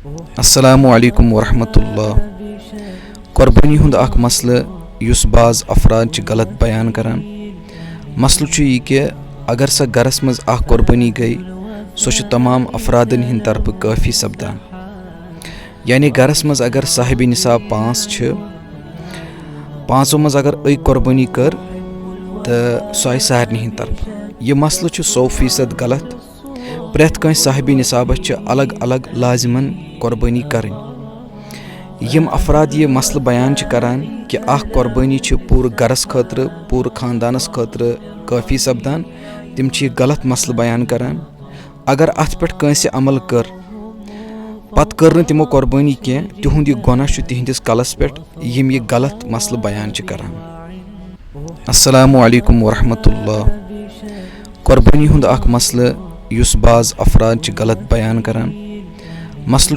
अस्सलामु अलैकुम वरहमतुल्लाह। कुर्बानी हुंद अख मसले युस बाज अफराद गलत बयान करान। मसलु छु यह कि अगर सा गरस मज अख कुर्बानी गई सो तमाम अफरादन हिंद तरफ काफ़ी सपदान। यानी गरस मज अगर साहिब निसाब 5 छ, 5 मज अगर एक कुर्बानी कर तो सह आयि सारनी हिंद तरफ। यह मसलु छु 100% गलत। प्रेथ कह साहिब निसाब अलग अलग लाजिमन कुर्बानी करनी। यम अफराद ये मसल बयान करान कि अख कुर्बानी पूरे गरस खतर पूरे खानदानस खतर काफ़ी सपदान, तिम गलत मसल बयान करान। अगर अत पे कंसे अमल कर पत कर तिमो कुर्बानी कह, तिहुंद यह गुनाह तिहंदिस कलस पे यम यह गलत मसल बयान करान। अस्सलामु अलैकुम वरहमतुल्लाह। कुर्बानी हुंद अख मसले युस बाज अफराद गलत बयान करान। मसलु